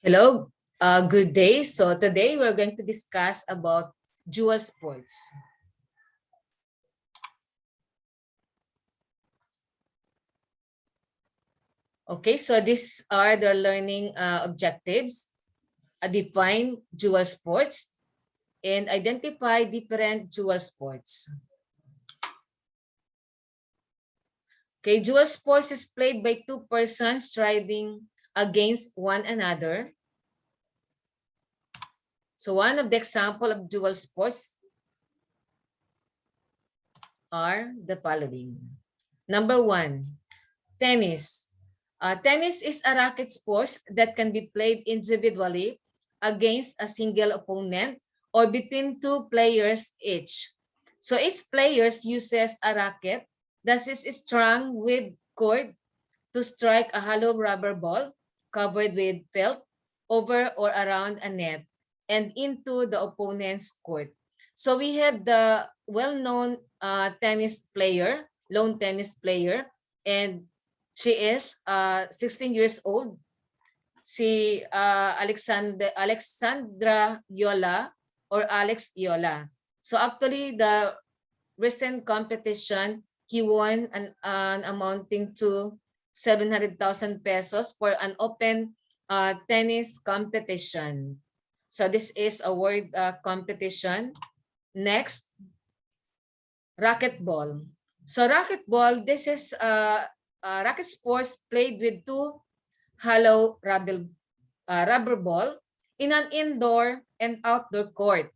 Hello, good day. So today we're going to discuss about dual sports. Okay, so these are the learning objectives. Define dual sports and identify different dual sports. Okay, dual sports is played by two persons striving against one another. So one of the example of dual sports are the following. Number one, tennis. Tennis is a racket sport that can be played individually against a single opponent or between two players each. So each player uses a racket that is strung with cord to strike a hollow rubber ball covered with felt over or around a net and into the opponent's court. So we have the well-known tennis player, lone tennis player, and she is 16 years old. Si Alexandra Yola or Alex Yola. So actually, the recent competition, he won an amounting to 700,000 pesos for an open tennis competition. So this is a world competition. Next, racquetball. So racquetball, this is racket sports played with two hollow rubber ball in an indoor and outdoor court.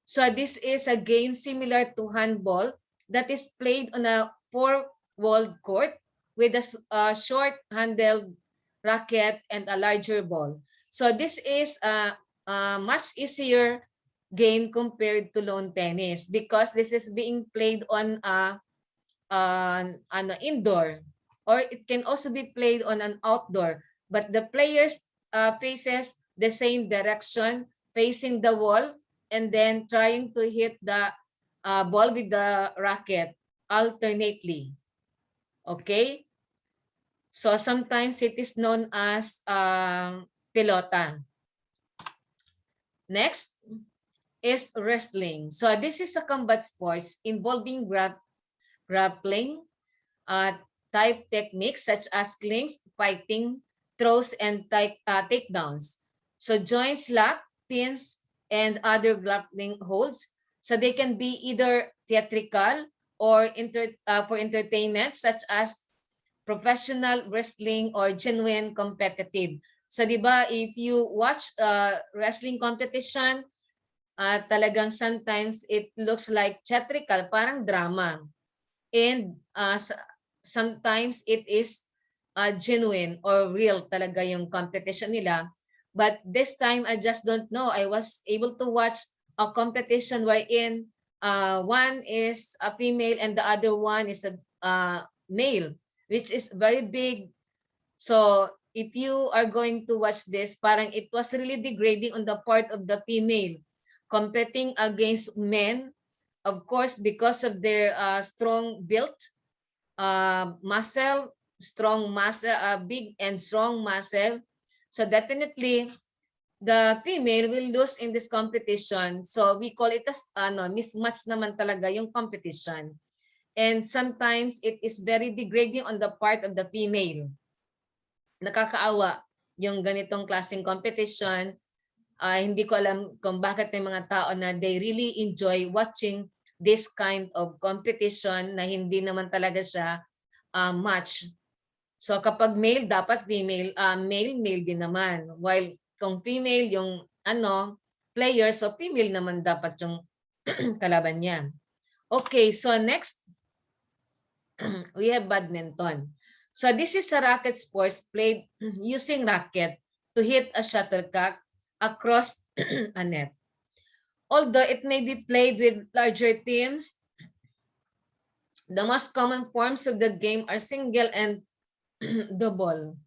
So this is a game similar to handball that is played on a four-walled court with a short-handled racket and a larger ball. So this is a much easier game compared to lawn tennis because this is being played on an indoor, or it can also be played on an outdoor. But the players faces the same direction, facing the wall, and then trying to hit the ball with the racket alternately. Okay? So sometimes it is known as pelota. Next is wrestling. So this is a combat sports involving grappling type techniques such as clinks, fighting, throws, and takedowns. So joints, lock, pins, and other grappling holds. So they can be either theatrical or for entertainment, such as professional wrestling or genuine competitive. So di ba, if you watch wrestling competition, talagang sometimes it looks like theatrical, parang drama. And sometimes it is genuine or real talaga yung competition nila. But this time, I just don't know. I was able to watch a competition wherein one is a female and the other one is a male, which is very big. So if you are going to watch this, parang it was really degrading on the part of the female competing against men, of course, because of their strong build, muscle, strong muscle, big and strong muscle. So definitely, the female will lose in this competition. So we call it as mismatch naman talaga yung competition. And sometimes it is very degrading on the part of the female. Nakakaawa yung ganitong klaseng competition. Hindi ko alam kung bakit may mga tao na they really enjoy watching this kind of competition na hindi naman talaga siya match. So kapag male, dapat female, male din naman. While kung female yung player, so female naman dapat yung kalaban niya. Okay, so next, we have badminton. So this is a racket sports played using racket to hit a shuttlecock across a net. Although it may be played with larger teams, the most common forms of the game are single and double.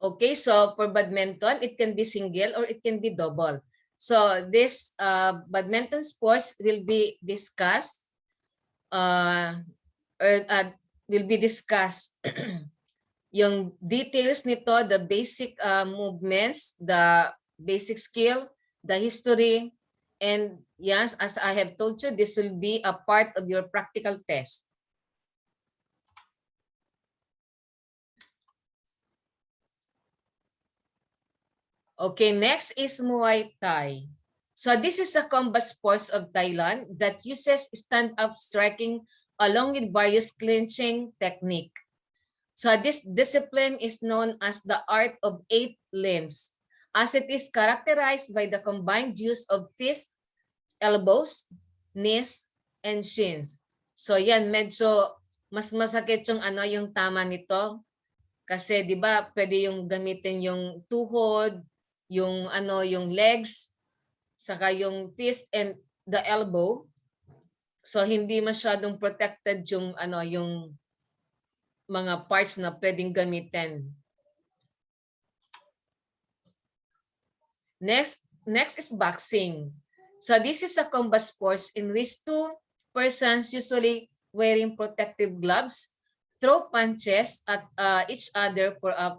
Okay, so for badminton, it can be single or it can be double. So this badminton sports will be discussed uh, will be discussed. Yung details nito, the basic movements, the basic skill, the history, and yes, as I have told you, this will be a part of your practical test. Okay, next is Muay Thai. So this is a combat sports of Thailand that uses stand-up striking along with various clinching technique. So this discipline is known as the art of 8 limbs, as it is characterized by the combined use of fists, elbows, knees, and shins. So yan, medyo mas masakit yung yung tama nito. Kasi 'di ba, pwede yung gamitin yung tuhod, yung yung legs, saka yung fist and the elbow. So hindi masyadong protected yung yung mga parts na pwedeng gamitin. Next is boxing. So this is a combat sports in which 2 persons, usually wearing protective gloves, throw punches at each other for a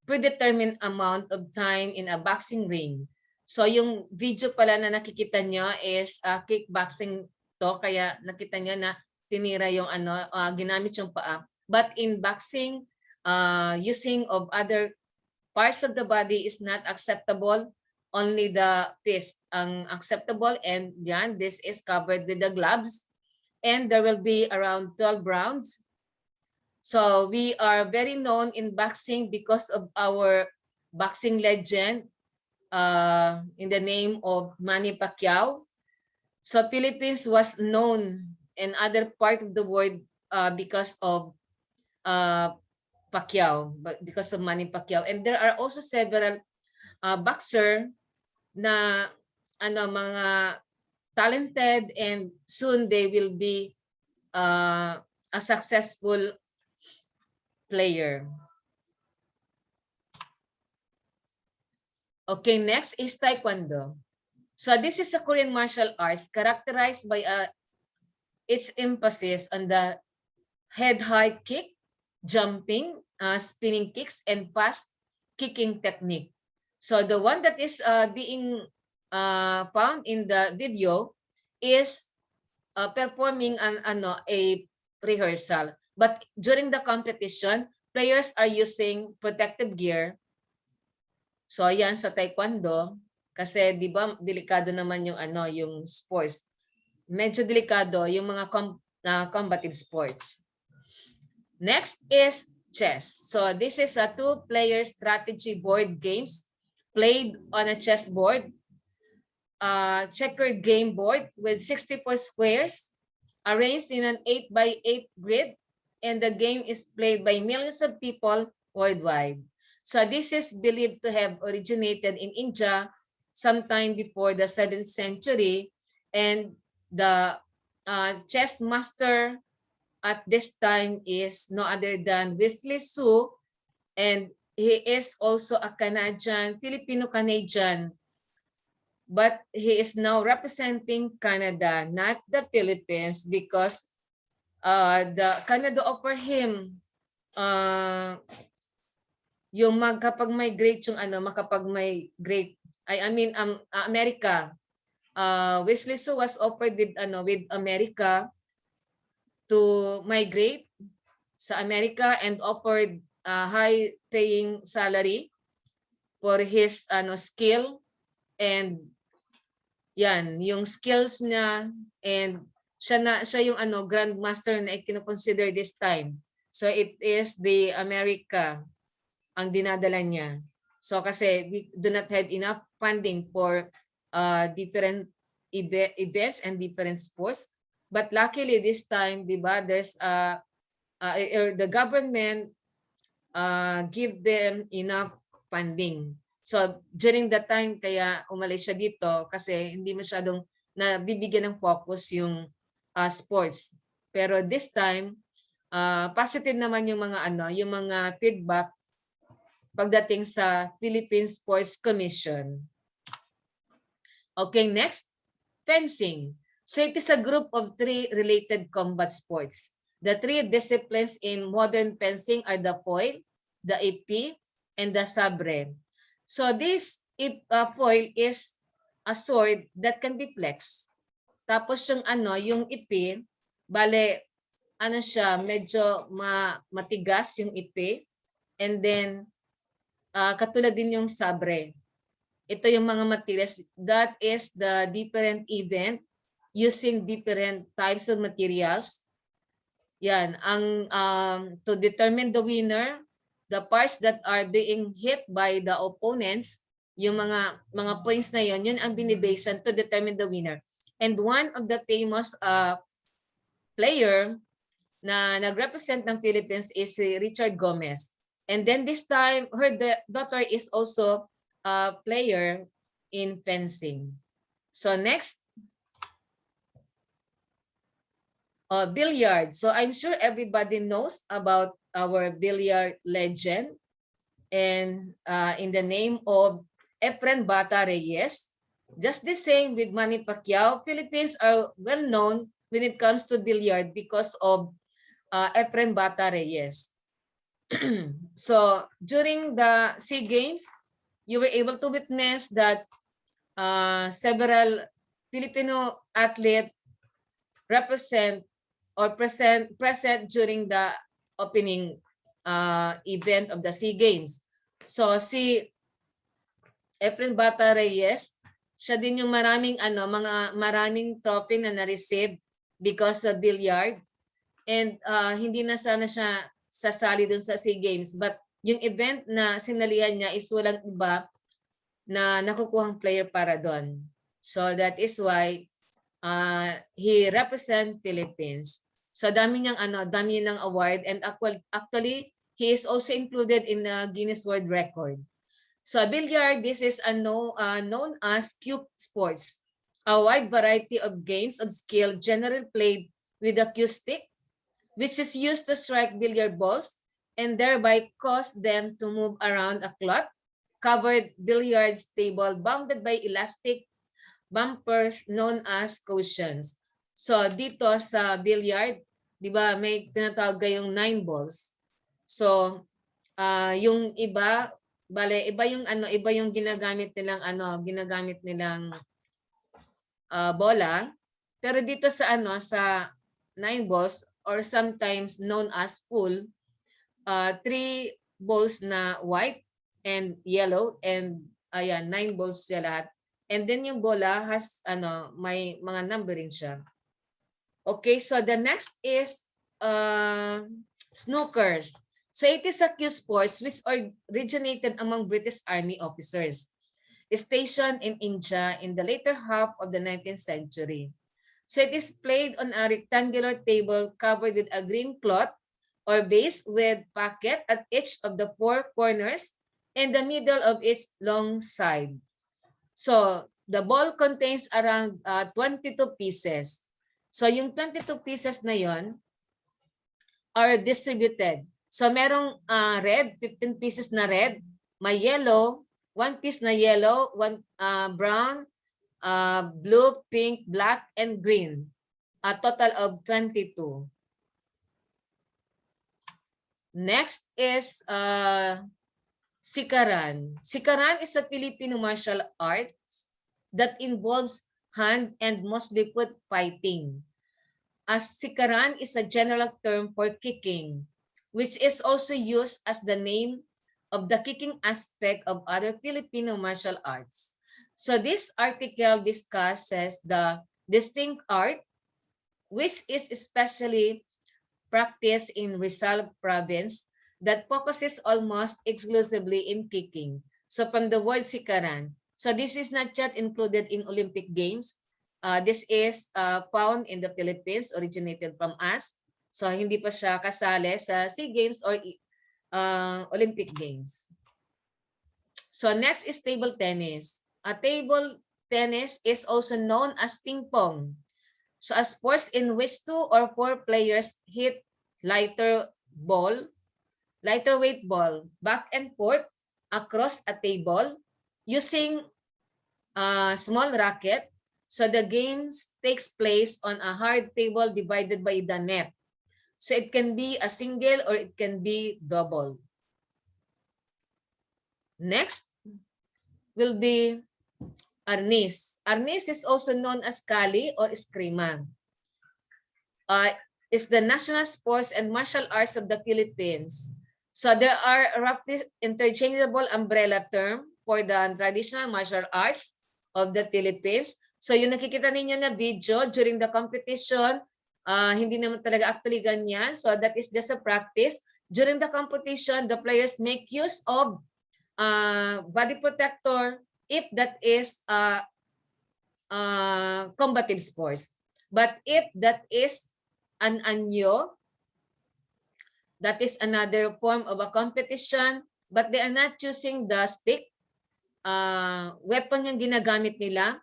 predetermined amount of time in a boxing ring. So yung video pala na nakikita nyo is kickboxing to, kaya nakita nyo na tinira yung ginamit yung paa. But in boxing, using of other parts of the body is not acceptable. Only the fist ang acceptable, and yan, this is covered with the gloves, and there will be around 12 rounds. So we are very known in boxing because of our boxing legend in the name of Manny Pacquiao. So Philippines was known in other part of the world because of Pacquiao, because of Manny Pacquiao. And there are also several boxer na mga talented, and soon they will be a successful player. Okay, next is Taekwondo. So this is a Korean martial arts characterized by its emphasis on the head-high kick, jumping, spinning kicks, and fast kicking technique. So the one that is being found in the video is performing a rehearsal. But during the competition, players are using protective gear. So ayan sa Taekwondo, kasi 'di ba delikado naman yung yung sports. Medyo delikado yung mga combative sports. Next is chess. So this is a 2-player strategy board games played on a chessboard, checkered game board with 64 squares arranged in an 8x8 grid, and the game is played by millions of people worldwide. So this is believed to have originated in India sometime before the 7th century, and the chess master at this time is no other than Wesley Su, and he is also a Canadian, Filipino-Canadian, but he is now representing Canada, not the Philippines, because the Canada offer him yung makapag-migrate yung makapag-migrate, I mean America. Wesley Su was offered with with America to migrate sa America and offered a high paying salary for his skill, and yan yung skills niya, and siya yung grandmaster na i-consider this time. So it is the America ang dinadala niya. So kasi we do not have enough funding for different events and different sports. But luckily this time, di ba, there's the government give them enough funding. So during that time, kaya umalis siya dito kasi hindi masyadong nabibigyan ng focus yung sports. Pero this time, positive naman yung mga yung mga feedback pagdating sa Philippine Sports Commission. Okay, next, fencing. So it is a group of 3 related combat sports. The 3 disciplines in modern fencing are the foil, the ipi, and the sabre. So this foil is a sword that can be flexed. Tapos yung ipi, bale ano siya, medyo matigas yung ipi. And then katulad din yung sabre. Ito yung mga materials. That is the different event using different types of materials. Yan, to determine the winner, the parts that are being hit by the opponents, yung mga points na yun ang binibasean to determine the winner. And one of the famous player na nag-represent ng Philippines is si Richard Gomez. And then this time, her daughter is also a player in fencing. So next, billiards. So I'm sure everybody knows about our billiard legend, and in the name of Efren Bata Reyes. Just the same with Manny Pacquiao, Philippines are well known when it comes to billiard because of Efren Bata Reyes. So during the SEA Games, you were able to witness that several Filipino athletes represent or present during the opening event of the SEA Games. So si Efren Bata Reyes, siya din yung maraming trophy na na-receive because of billiard. And hindi na sana siya sasali dun sa SEA Games, but yung event na sinalihan niya is walang iba na nakukuhang player para doon. So that is why he represent Philippines. So dami niyang award, and actually he is also included in the Guinness World Record. So billiard, this is known as cue sports, a wide variety of games of skill generally played with a cue stick, which is used to strike billiard balls and thereby cause them to move around a cloth-covered billiards table bounded by elastic bumpers known as cushions. So dito sa billiard, 'di ba, may tinatawag kayong 9 balls. So yung iba, iba yung ginagamit nilang bola, pero dito sa sa 9 balls, or sometimes known as pool, 3 balls na white and yellow, and ayan, 9 balls siya lahat. And then yung bola has may mga numbering siya. Okay, so the next is snookers. So it is a cue sport which originated among British Army officers stationed in India in the later half of the 19th century. So it is played on a rectangular table covered with a green cloth or base with pocket at each of the 4 corners and the middle of its long side. So the ball contains around 22 pieces. So yung 22 pieces na yon are distributed. So merong red, 15 pieces na red, may yellow, 1 piece na yellow, 1 brown, blue, pink, black, and green. A total of 22. Next is Sikharan. Sikharan is a Filipino martial arts that involves hand and mostly foot fighting. As Sikharan is a general term for kicking, which is also used as the name of the kicking aspect of other Filipino martial arts. So this article discusses the distinct art, which is especially practiced in Rizal province, that focuses almost exclusively in kicking. So from the word Sikharan, so this is not yet included in Olympic Games. This is found in the Philippines, originated from us. So hindi pa siya kasali sa SEA Games or Olympic Games. So next is table tennis. Table tennis is also known as ping pong. So a sports in which 2 or 4 players hit lighter weight ball back and forth across a table using a small racket. So the games takes place on a hard table divided by the net. So it can be a single or it can be double. Next will be Arnis. Arnis is also known as Kali or Eskrima. Is the national sports and martial arts of the Philippines. So there are roughly interchangeable umbrella term for the traditional martial arts of the Philippines. So yung nakikita ninyo na video during the competition, hindi naman talaga actually ganyan. So that is just a practice. During the competition, the players make use of body protector if that is combative sports. But if that is an anyo, that is another form of a competition, but they are not choosing the stick. Weapon yung ginagamit nila.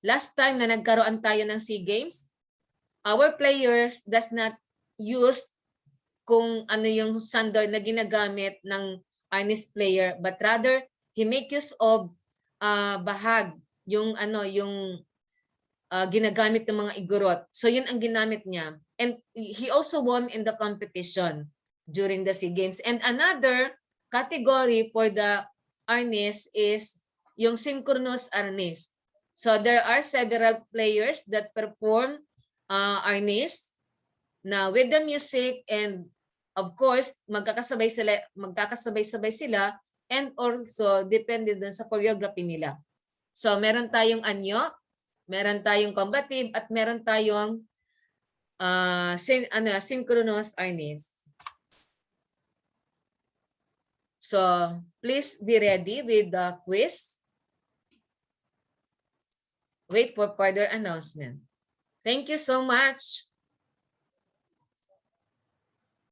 Last time na nagkaroon tayo ng SEA Games, our players does not use kung ano yung sandal na ginagamit ng Arnis player, but rather he make use of bahag, yung ginagamit ng mga igorot. So yun ang ginamit niya. And he also won in the competition during the SEA Games. And another category for the Arnis is yung synchronous Arnis. So there are several players that perform Arnis na with the music, and of course magkakasabay-sabay sila, and also depende dun sa choreography nila. So meron tayong anyo, meron tayong combative, at meron tayong synchronous Arnis. So please be ready with the quiz. Wait for further announcement. Thank you so much.